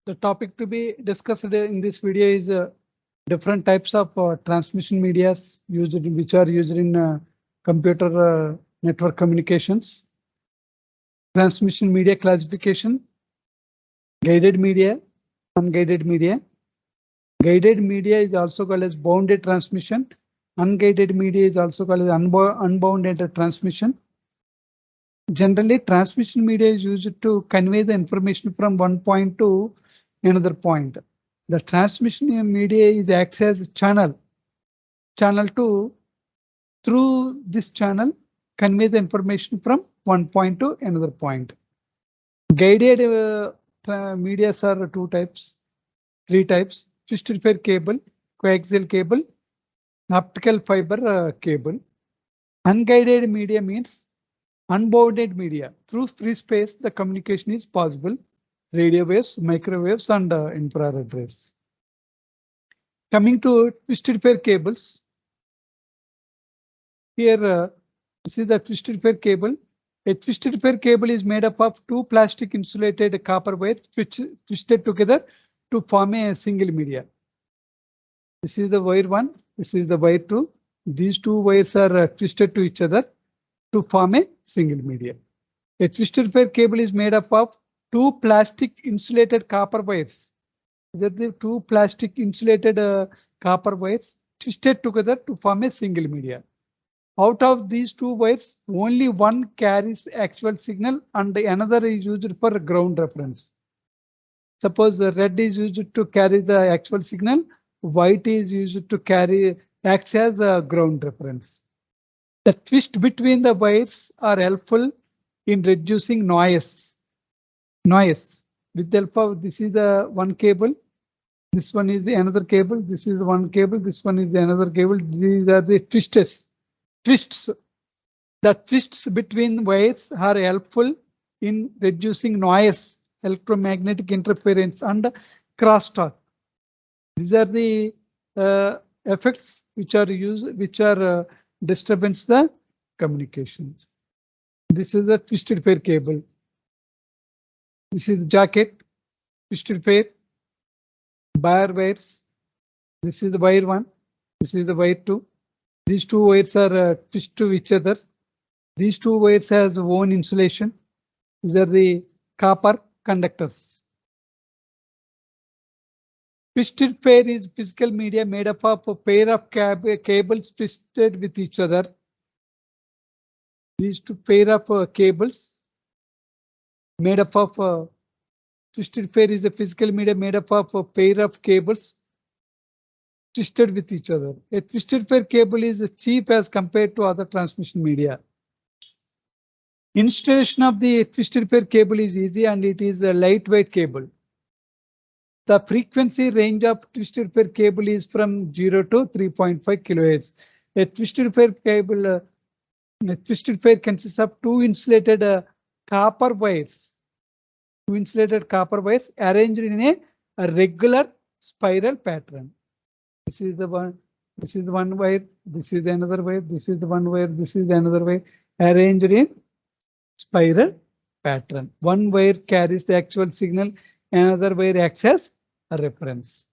The topic to be discussed in this video is different types of transmission medias which are used in computer network communications. Transmission media classification, guided media, unguided media. Guided media is also called as bounded transmission. Unguided media is also called as unbounded transmission. Generally, transmission media is used to convey the information from one point to another point. The transmission media is acts as a channel to through this channel convey the information from one point to another point. Guided media are three types: twisted pair cable, coaxial cable, optical fiber cable. Unguided media means unbounded media. Through free space, the communication is possible. Radio waves, microwaves, and infrared rays. Coming to twisted pair cables. Here, this is the twisted pair cable. A twisted pair cable is made up of two plastic insulated copper wires which twisted together to form a single media. This is the wire 1. This is the wire 2. These two wires are twisted to each other to form a single media. A twisted pair cable is made up of two plastic insulated copper wires. These are the two plastic insulated copper wires twisted together to form a single media. Out of these two wires, only one carries actual signal and another is used for ground reference. Suppose the red is used to carry the actual signal, white is used to acts as a ground reference. The twist between the wires are helpful in reducing noise. With the help of this is the one cable, this one is the another cable, this is one cable, this one is the another cable. These are the twists. The twists between wires are helpful in reducing noise, electromagnetic interference, and crosstalk. These are the effects which are disturbance the communication. This is the twisted pair cable. This is the jacket, twisted pair, bare wires. This is the wire 1. This is the wire 2. These two wires are twisted to each other. These two wires has own insulation. These are the copper conductors. Twisted pair is physical media made up of a pair of cables twisted with each other. These two pair of cables made up of twisted pair is a physical media made up of a pair of cables twisted with each other. A twisted pair cable is cheap as compared to other transmission media. Installation of the twisted pair cable is easy and it is a lightweight cable. The frequency range of twisted pair cable is from 0 to 3.5 kHz. A twisted pair cable, a twisted pair consists of two insulated copper wires. Two insulated copper wires arranged in a regular spiral pattern. This is the one. This is one wire. This is another wire. This is the one wire. This is another wire. Arranged in spiral pattern. One wire carries the actual signal. Another wire acts as a reference.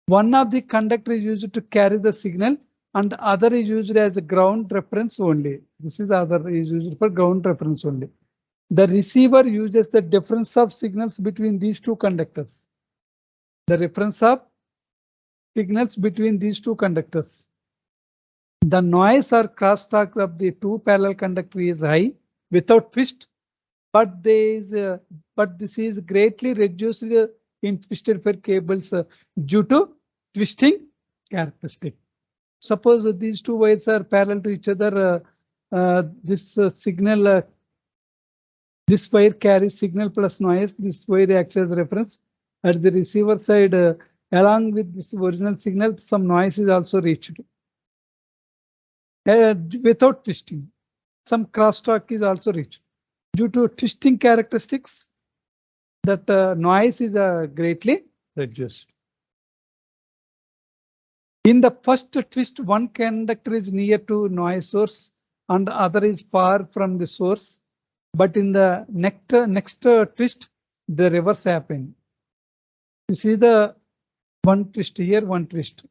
One of the conductor is used to carry the signal, and the other is used as a ground reference only. This is the other is used for ground reference only. The receiver uses the difference of signals between these two conductors. The reference of signals between these two conductors. The noise or crosstalk of the two parallel conductors is high without twist, but this is greatly reduced in twisted pair cables due to twisting characteristic. Suppose these two wires are parallel to each other. This wire carries signal plus noise. This wire acts as reference. At the receiver side, along with this original signal, some noise is also reached. Without twisting, some crosstalk is also reached. Due to twisting characteristics, that noise is greatly reduced. In the first twist, one conductor is near to noise source and the other is far from the source. But in the next twist, the reverse happens. This is the one twist here, one twist.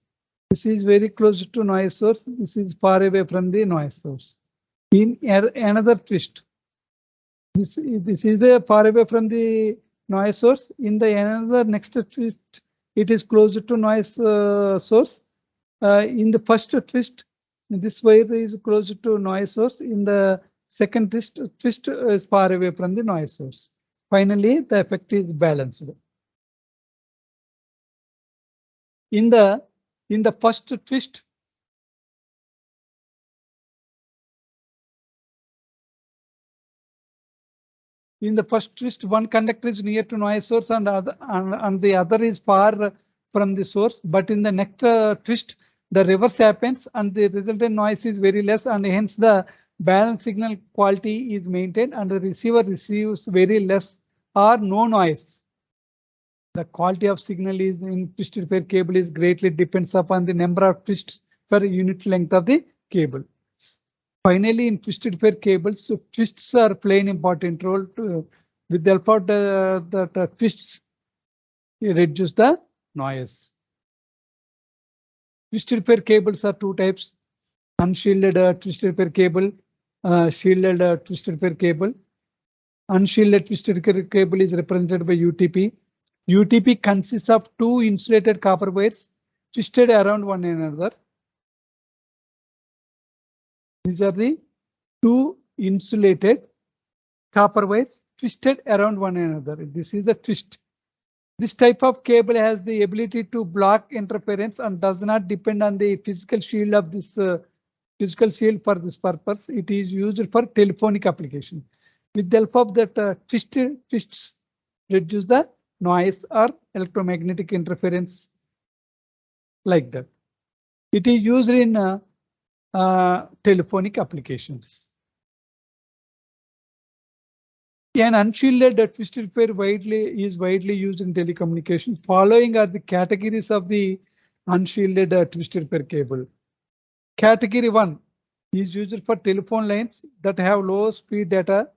This is very close to noise source. This is far away from the noise source. In another twist, this is the far away from the noise source. In the another next twist, it is closer to noise source. In the first twist, this wire is closer to noise source. In the second twist is far away from the noise source. Finally, the effect is balanced. In the first twist, one conductor is near to noise source and the other is far from the source. But in the next twist, the reverse happens and the resultant noise is very less, and hence the balance signal quality is maintained and the receiver receives very less or no noise. The quality of signal is in twisted pair cable is greatly depends upon the number of twists per unit length of the cable. Finally, in twisted pair cables, so twists are play an important role with the help of the twists reduce the noise. Twisted pair cables are two types: unshielded twisted pair cable, shielded twisted pair cable. Unshielded twisted pair cable is represented by UTP. UTP consists of two insulated copper wires twisted around one another. These are the two insulated copper wires twisted around one another. This is the twist. This type of cable has the ability to block interference and does not depend on the physical shield of this physical shield for this purpose. It is used for telephonic application. With the help of that twists reduce the noise or electromagnetic interference like that. It is used in telephonic applications. An unshielded twisted pair is widely used in telecommunications. Following are the categories of the unshielded twisted pair cable. Category 1 is used for telephone lines that have low speed data.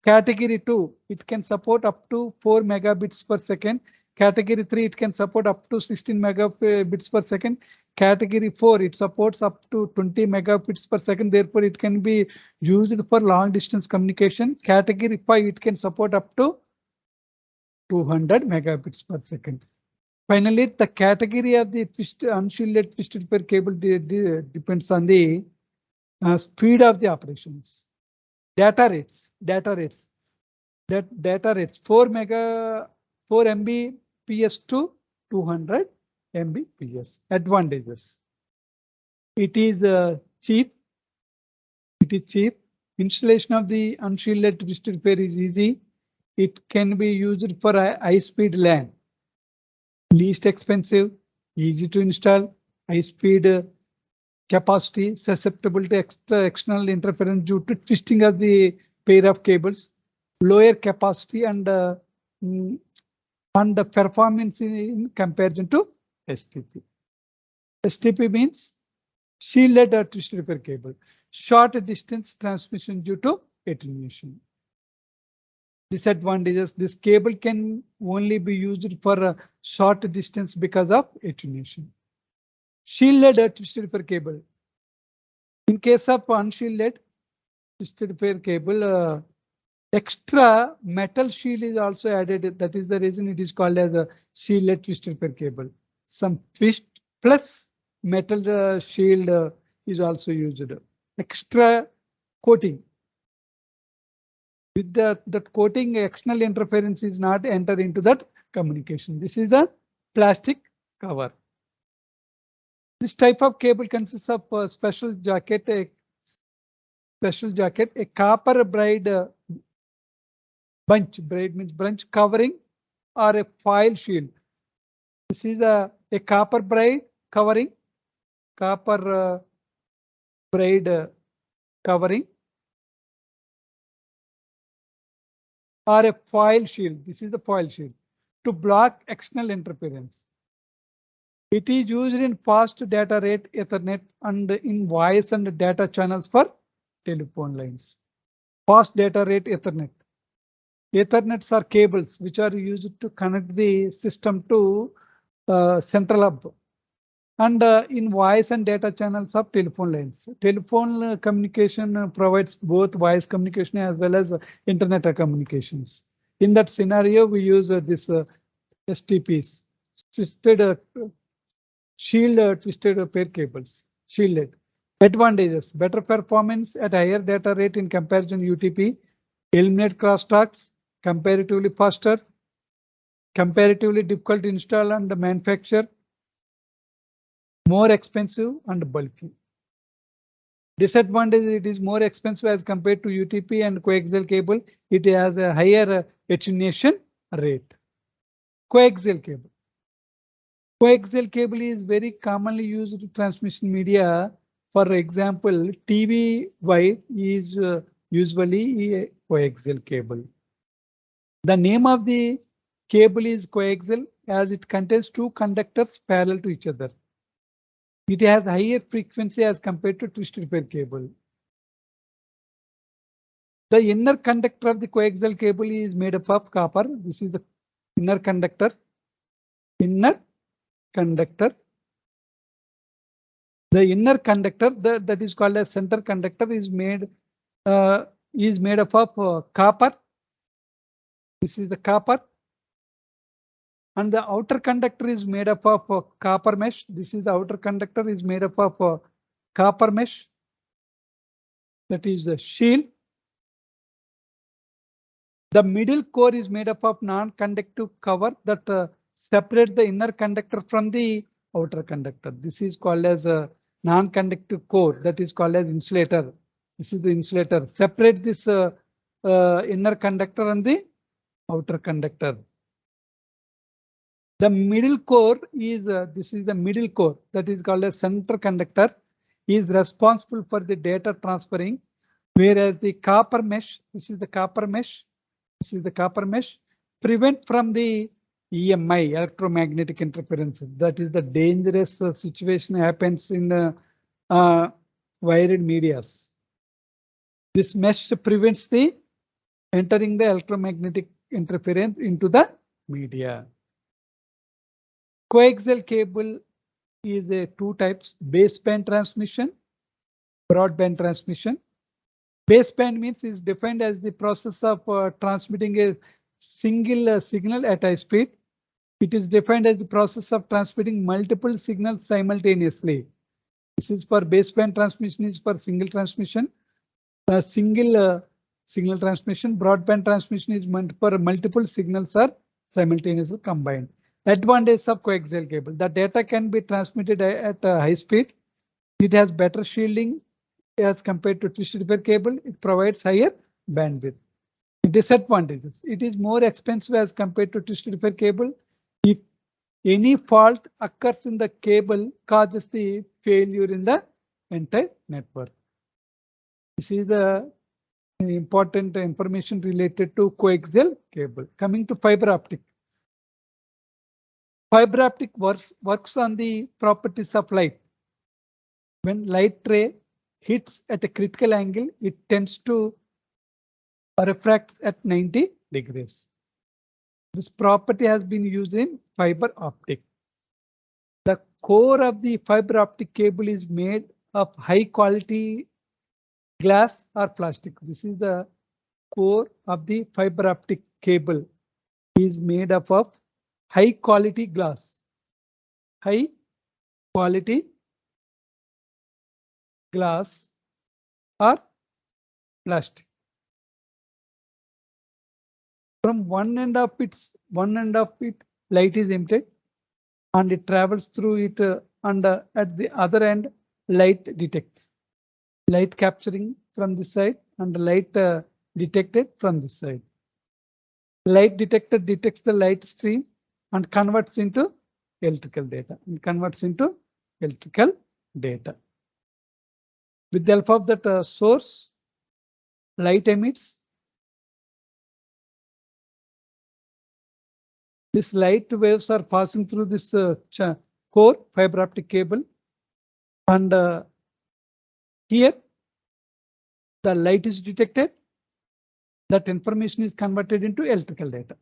Category 2, it can support up to 4 megabits per second. Category 3, it can support up to 16 megabits per second. Category 4, it supports up to 20 megabits per second. Therefore, it can be used for long distance communication. Category 5, it can support up to 200 megabits per second. Finally, the category of the unshielded twisted pair cable depends on the speed of the operations. Data rates. That data rates 4 Mbps to 200 Mbps. Advantages. It is cheap. Installation of the unshielded twisted pair is easy. It can be used for high-speed LAN. Least expensive, easy to install, high-speed capacity, susceptible to external interference due to twisting of the pair of cables, lower capacity and the performance in comparison to STP. STP means shielded twisted pair cable, short distance transmission due to attenuation. Disadvantages: this cable can only be used for a short distance because of attenuation. Shielded twisted pair cable. In case of unshielded twisted pair cable, extra metal shield is also added. That is the reason it is called as a shielded twisted pair cable. Some twist plus metal shield is also used. Extra coating. With that coating, external interference is not enter into that communication. This is the plastic cover. This type of cable consists of a special jacket, a copper braid bunch. Braid means branch covering or a foil shield. This is a copper braid covering, braid covering, or a foil shield. This is the foil shield to block external interference. It is used in fast data rate Ethernet and in voice and data channels for telephone lines. Fast data rate Ethernet. Ethernets are cables which are used to connect the system to central hub. And in voice and data channels of telephone lines. Telephone communication provides both voice communication as well as internet communications. In that scenario, we use this STPs, twisted twisted pair cables, shielded. Advantages: better performance at higher data rate in comparison UTP, eliminate crosstalks, comparatively faster, comparatively difficult to install and manufacture, more expensive and bulky. Disadvantage: it is more expensive as compared to UTP and coaxial cable. It has a higher attenuation rate. Coaxial cable. Coaxial cable is very commonly used transmission media. For example, TV wire is usually a coaxial cable. The name of the cable is coaxial as it contains two conductors parallel to each other. It has higher frequency as compared to twisted pair cable. The inner conductor of the coaxial cable is made up of copper. This is the inner conductor. Inner conductor. The inner conductor that is called as center conductor is made up of copper. This is the copper. And the outer conductor is made up of copper mesh. This is the outer conductor is made up of copper mesh. That is the shield. The middle core is made up of non-conductive cover that separates the inner conductor from the outer conductor. This is called as a non-conductive core, that is called as insulator. This is the insulator. Separate this inner conductor and the outer conductor. The middle core is this is the middle core, that is called as center conductor, is responsible for the data transferring, whereas the copper mesh, this is the copper mesh. This is the copper mesh, prevent from the EMI, electromagnetic interference. That is the dangerous situation happens in wired medias. This mesh prevents the entering the electromagnetic interference into the media. Coaxial cable is a two types: baseband transmission, broadband transmission. Baseband means is defined as the process of transmitting a single signal at high speed. It is defined as the process of transmitting multiple signals simultaneously. This is for baseband transmission is for single transmission. Single signal transmission. Broadband transmission is meant for multiple signals are simultaneously combined. Advantage of coaxial cable: the data can be transmitted at high speed. It has better shielding as compared to twisted pair cable. It provides higher bandwidth. Disadvantages: it is more expensive as compared to twisted pair cable. If any fault occurs in the cable, causes the failure in the entire network. This is the important information related to coaxial cable. Coming to fiber optic. Fiber optic works on the properties of light. When light ray hits at a critical angle, it tends to refract at 90 degrees. This property has been used in fiber optic. The core of the fiber optic cable is made of high quality glass or plastic. This is the core of the fiber optic cable is made up of high quality glass. High quality glass or plastic. From one end of it, light is emitted and it travels through it, and at the other end, light detects. Light capturing from this side and light detected from this side. Light detector detects the light stream and converts into electrical data. With the help of that source, light emits. These light waves are passing through this core fiber optic cable, and here the light is detected That information is converted into electrical data.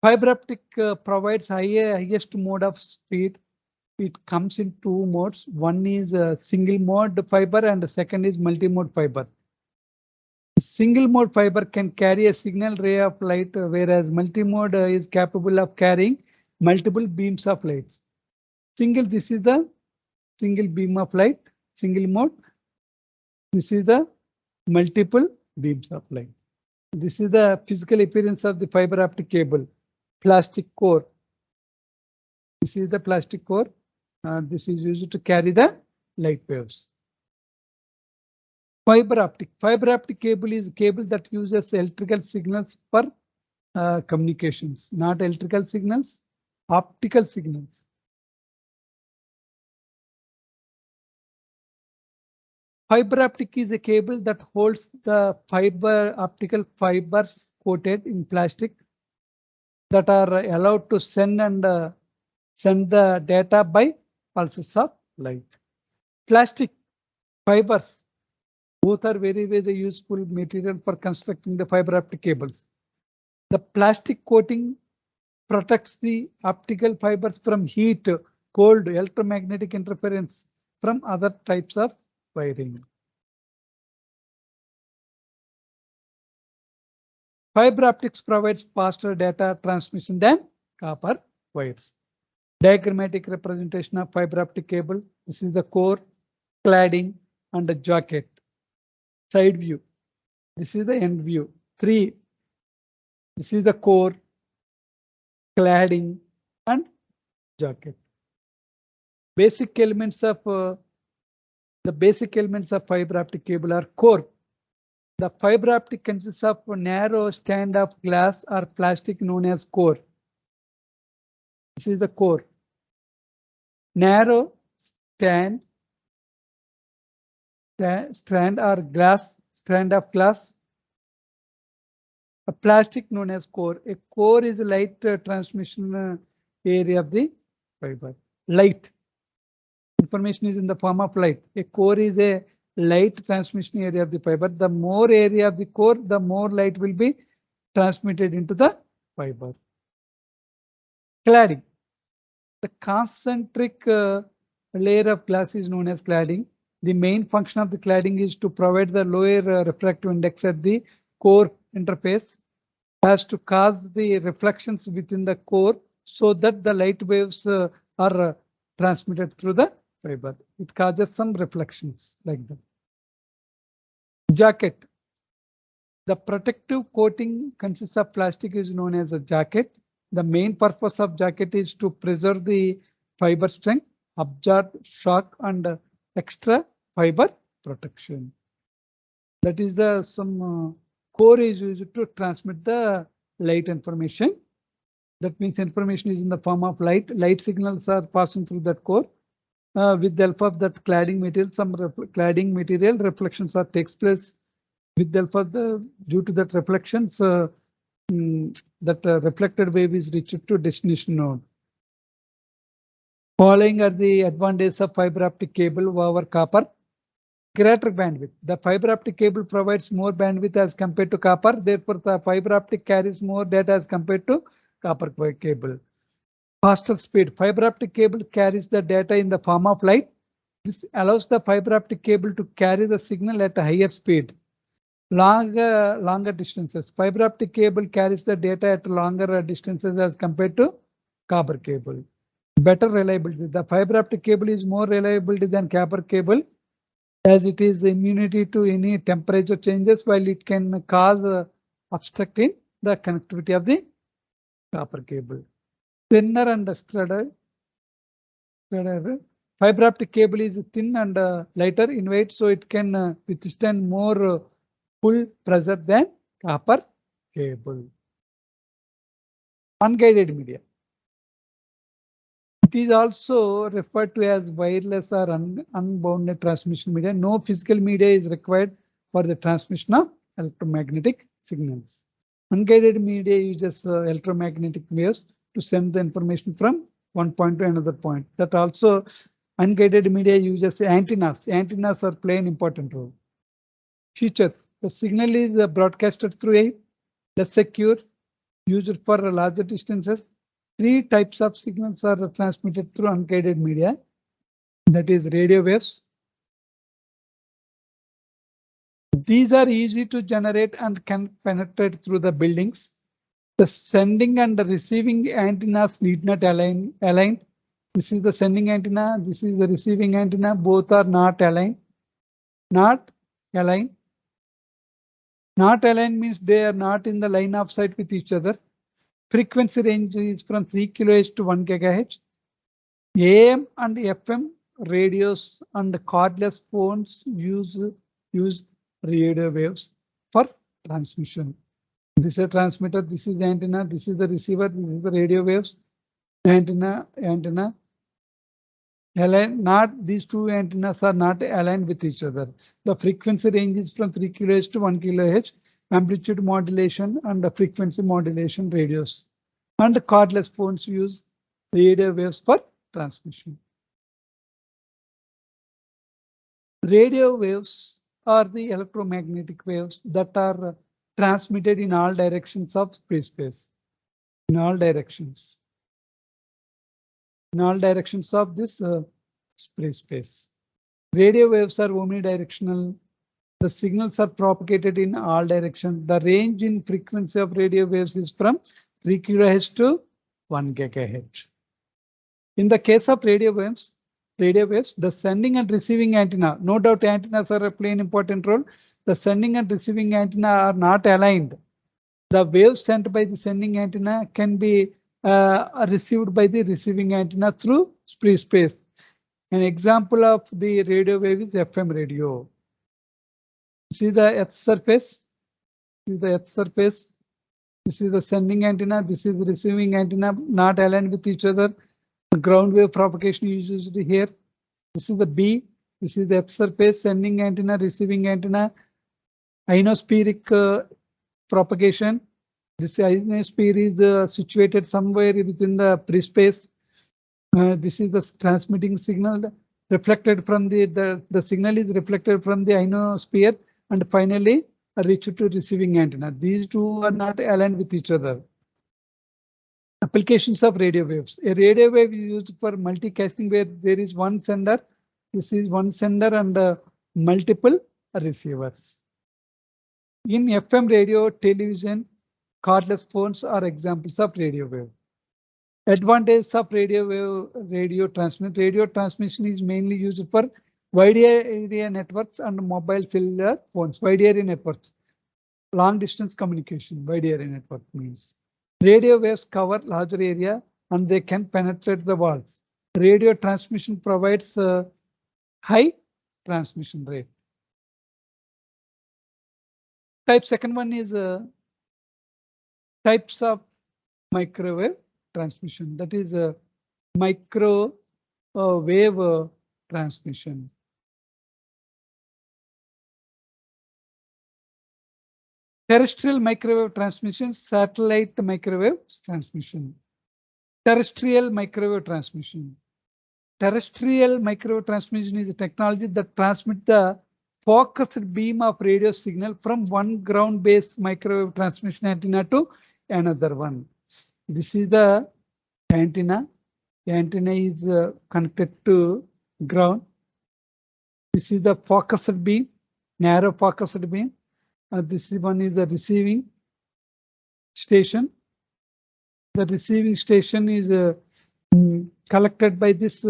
Fiber optic provides highest mode of speed. It comes in two modes. One is single mode fiber and the second is multi-mode fiber. Single mode fiber can carry a signal ray of light, whereas multi-mode is capable of carrying multiple beams of lights. This is the single beam of light, single mode. This is the multiple beams of light. This is the physical appearance of the fiber optic cable. Plastic core. This is the plastic core. This is used to carry the light waves. Fiber optic. Fiber optic cable is a cable that uses electrical signals for communications, not electrical signals, optical signals. Fiber optic is a cable that holds the optical fibers coated in plastic that are allowed to send the data by pulses of light. Plastic fibers, both are very useful material for constructing the fiber optic cables. The plastic coating protects the optical fibers from heat, cold, electromagnetic interference from other types of wiring. Fiber optics provides faster data transmission than copper wires. Diagrammatic representation of fiber optic cable. This is the core, cladding, and the jacket. Side view. This is the end view. 3. This is the core, cladding, and jacket. Basic elements of fiber optic cable are core. The fiber optic consists of a narrow stand of glass or plastic known as core. This is the core. Narrow strand or strand of glass. A plastic known as core. A core is a light transmission area of the fiber. Light. Information is in the form of light. A core is a light transmission area of the fiber. The more area of the core, the more light will be transmitted into the fiber. Cladding. The concentric layer of glass is known as cladding. The main function of the cladding is to provide the lower refractive index at the core interface as to cause the reflections within the core so that the light waves are transmitted through the fiber. It causes some reflections like that. Jacket. The protective coating consists of plastic is known as a jacket. The main purpose of jacket is to preserve the fiber strength, absorb shock, and extra fiber protection. That is some core is used to transmit the light information. That means information is in the form of light. Light signals are passing through that core. With the help of that cladding material, some cladding material reflections takes place. With the help of due to that reflections, that reflected wave is reached to destination node. Following are the advantages of fiber optic cable over copper. Greater bandwidth. The fiber optic cable provides more bandwidth as compared to copper. Therefore, the fiber optic carries more data as compared to copper cable. Faster speed. Fiber optic cable carries the data in the form of light. This allows the fiber optic cable to carry the signal at a higher speed. Longer distances. Fiber optic cable carries the data at longer distances as compared to copper cable. Better reliability. The fiber optic cable is more reliable than copper cable as it is immunity to any temperature changes, while it can cause obstructing the connectivity of the copper cable. Thinner and straighter. Fiber optic cable is thin and lighter in weight, so it can withstand more pull pressure than copper cable. Unguided media. It is also referred to as wireless or unbounded transmission media. No physical media is required for the transmission of electromagnetic signals. Unguided media uses electromagnetic waves to send the information from one point to another point. That also unguided media uses antennas. Antennas are playing an important role. Features. The signal is broadcasted through a less secure, used for larger distances. 3 types of signals are transmitted through unguided media. That is radio waves. These are easy to generate and can penetrate through the buildings. The sending and the receiving antennas need not align. This is the sending antenna. This is the receiving antenna. Both are not aligned. Not aligned. Not aligned means they are not in the line of sight with each other. Frequency range is from 3 kHz to 1 GHz. AM and FM radios and cordless phones use radio waves for transmission. This is a transmitter, this is the antenna, this is the receiver, this is the radio waves. Antenna. Not these two antennas are not aligned with each other. The frequency range is from 3 kHz to 1 kHz. Amplitude modulation and the frequency modulation radios. And the cordless phones use radio waves for transmission. Radio waves are the electromagnetic waves that are transmitted in all directions of free space. In all directions. In all directions of this free space. Radio waves are omnidirectional. The signals are propagated in all directions. The range in frequency of radio waves is from 3 kHz to 1 GHz. In the case of radio waves, the sending and receiving antenna, no doubt antennas are play an important role. The sending and receiving antenna are not aligned. The waves sent by the sending antenna can be received by the receiving antenna through free space. An example of the radio wave is FM radio. See the Earth surface. See the Earth surface. This is the sending antenna. This is the receiving antenna, not aligned with each other. The ground wave propagation is used here. This is the B. This is the Earth surface, sending antenna, receiving antenna. Ionospheric propagation. This ionosphere is situated somewhere within the free space. This is the transmitting signal reflected from the signal is reflected from the ionosphere and finally reached to receiving antenna. These two are not aligned with each other. Applications of radio waves. A radio wave is used for multicasting where there is one sender. This is one sender and multiple receivers. In FM radio, television, cordless phones are examples of radio wave. Advantages of radio transmission. Radio transmission is mainly used for wide area networks and mobile cellular phones. Wide area networks, long distance communication. Wide area network means radio waves cover larger area and they can penetrate the walls. Radio transmission provides high transmission rate. Second one is types of microwave transmission. That is a microwave transmission. Terrestrial microwave transmission, satellite microwave transmission. Terrestrial microwave transmission. Terrestrial microwave transmission is a technology that transmits the focused beam of radio signal from one ground-based microwave transmission antenna to another one. This is the antenna. The antenna is connected to ground. This is the focused beam, narrow focused beam. This one is the receiving station. The receiving station is collected by this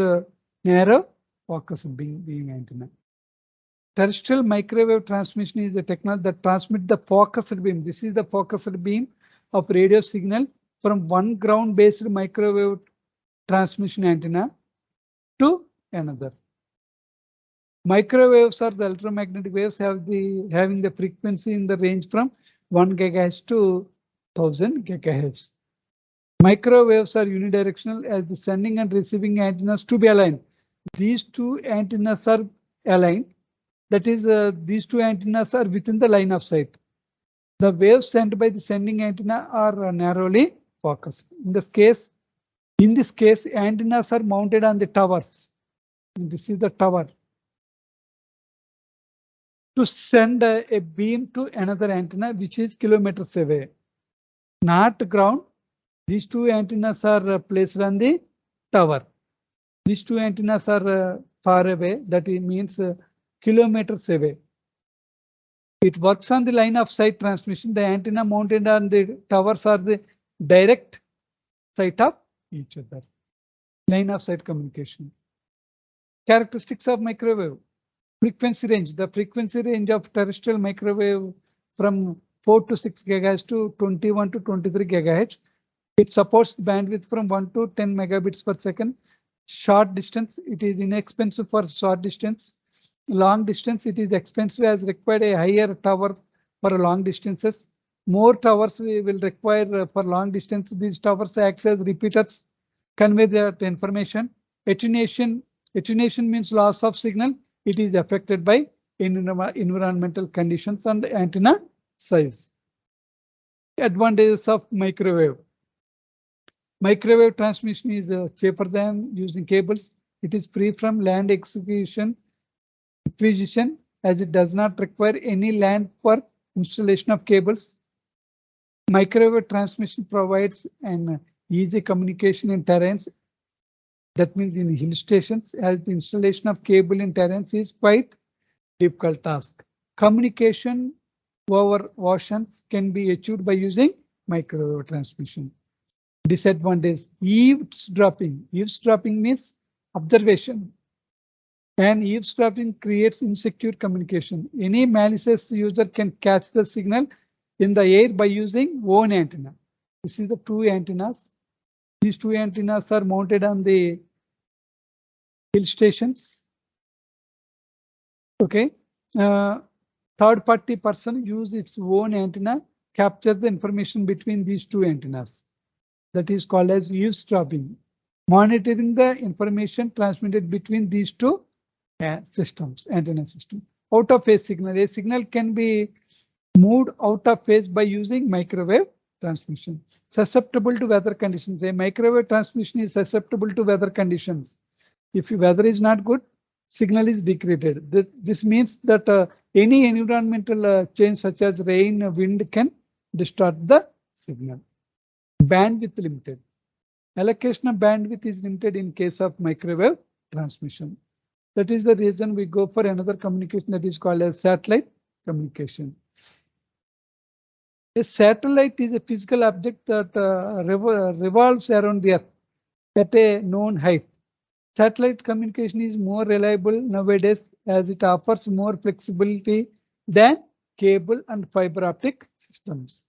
narrow focused beam antenna. Terrestrial microwave transmission is the technology that transmits the focused beam. This is the focused beam of radio signal from one ground-based microwave transmission antenna to another. Microwaves are the electromagnetic waves having the frequency in the range from 1 GHz to 1000 GHz. Microwaves are unidirectional as the sending and receiving antennas to be aligned. These two antennas are aligned. That is, these two antennas are within the line of sight. The waves sent by the sending antenna are narrowly focused. In this case, antennas are mounted on the towers. This is the tower. to send a beam to another antenna which is kilometers away, not ground. These two antennas are placed on the tower. These two antennas are far away, that means kilometers away. It works on the line of sight transmission. The antenna mounted on the towers are the direct sight of each other. Line of sight communication. Characteristics of microwave. Frequency range. The frequency range of terrestrial microwave from 4 to 6 GHz to 21 to 23 GHz. It supports bandwidth from 1 to 10 megabits per second. Short distance, it is inexpensive for short distance. Long distance, it is expensive as required a higher tower for long distances. More towers we will require for long distance. These towers act as repeaters, convey that information. Attenuation means loss of signal. It is affected by environmental conditions and antenna size. Advantages of microwave. Microwave transmission is cheaper than using cables. It is free from land acquisition as it does not require any land for installation of cables. Microwave transmission provides an easy communication in terrains. That means in hill stations, as the installation of cable in terrains is quite difficult task. Communication over oceans can be achieved by using microwave transmission. Disadvantage: eavesdropping. Eavesdropping means observation, and eavesdropping creates insecure communication. Any malicious user can catch the signal in the air by using one antenna. This is the two antennas. These two antennas are mounted on the hill stations. Okay. Third-party person use its own antenna, capture the information between these two antennas. That is called as eavesdropping, monitoring the information transmitted between these two systems, antenna system. Out of phase signal. A signal can be moved out of phase by using microwave transmission. Susceptible to weather conditions. A microwave transmission is susceptible to weather conditions. If weather is not good, signal is degraded. This means that any environmental change such as rain, wind can distort the signal. Bandwidth limited. Allocation of bandwidth is limited in case of microwave transmission. That is the reason we go for another communication that is called as satellite communication. A satellite is a physical object that revolves around the Earth at a known height. Satellite communication is more reliable nowadays as it offers more flexibility than cable and fiber optic systems.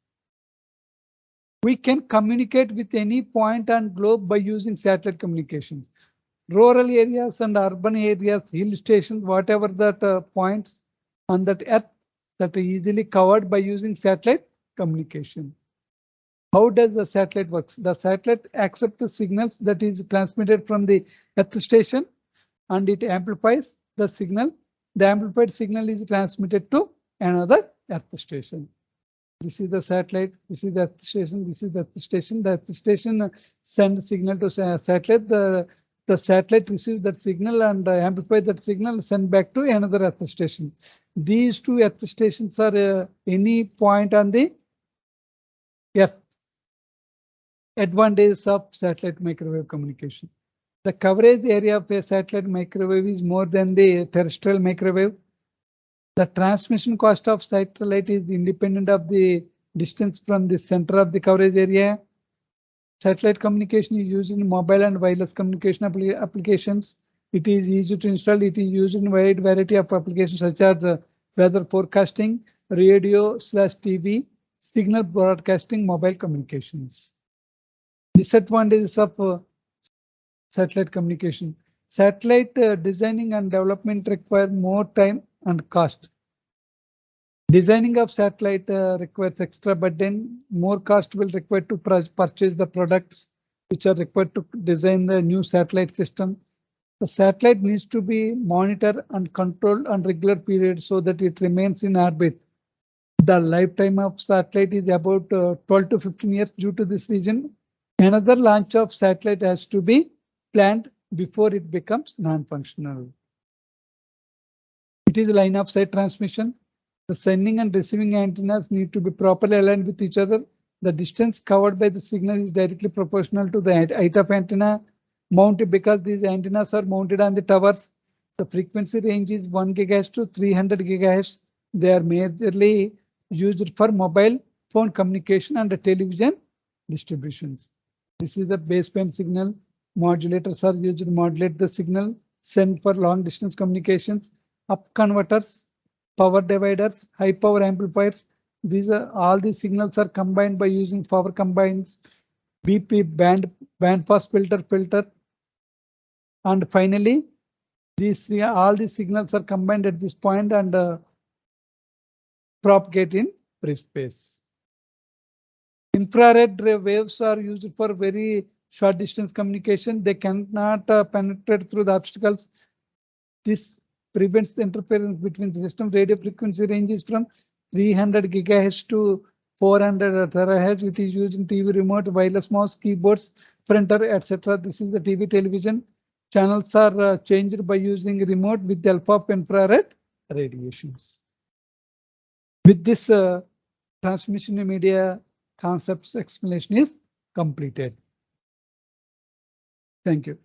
We can communicate with any point on globe by using satellite communication. Rural areas and urban areas, hill stations, whatever that points on that Earth that are easily covered by using satellite communication. How does the satellite work? The satellite accepts the signals that is transmitted from the Earth station and it amplifies the signal. The amplified signal is transmitted to another Earth station. This is the satellite, this is the Earth station, this is the Earth station. The Earth station sends signal to satellite. The satellite receives that signal and amplifies that signal, send back to another Earth station. These two Earth stations are any point on the Earth. Advantages of satellite microwave communication. The coverage area of a satellite microwave is more than the terrestrial microwave. The transmission cost of satellite is independent of the distance from the center of the coverage area. Satellite communication is used in mobile and wireless communication applications. It is easy to install. It is used in a wide variety of applications such as weather forecasting, radio/TV, signal broadcasting, mobile communications. Disadvantages of satellite communication. Satellite designing and development require more time and cost. Designing of satellite requires extra burden. More cost will require to purchase the products which are required to design the new satellite system. The satellite needs to be monitored and controlled on regular periods so that it remains in orbit. The lifetime of satellite is about 12 to 15 years. Due to this reason, another launch of satellite has to be planned before it becomes non-functional. It is line of sight transmission. The sending and receiving antennas need to be properly aligned with each other. The distance covered by the signal is directly proportional to the height of antenna mounted because these antennas are mounted on the towers. The frequency range is 1 GHz to 300 GHz. They are majorly used for mobile phone communication and television distributions. This is the baseband signal. Modulators are used to modulate the signal sent for long distance communications. Up converters, power dividers, high power amplifiers. These are all these signals are combined by using power combines, BP band pass filter. And finally, all these signals are combined at this point and propagate in free space. Infrared waves are used for very short distance communication. They cannot penetrate through the obstacles. This prevents the interference between the system. Radio frequency ranges from 300 GHz to 400 THz, which is used in TV remote, wireless mouse, keyboards, printer, etc. This is the TV television. Channels are changed by using remote with the help of infrared radiations. With this transmission media concepts explanation is completed. Thank you.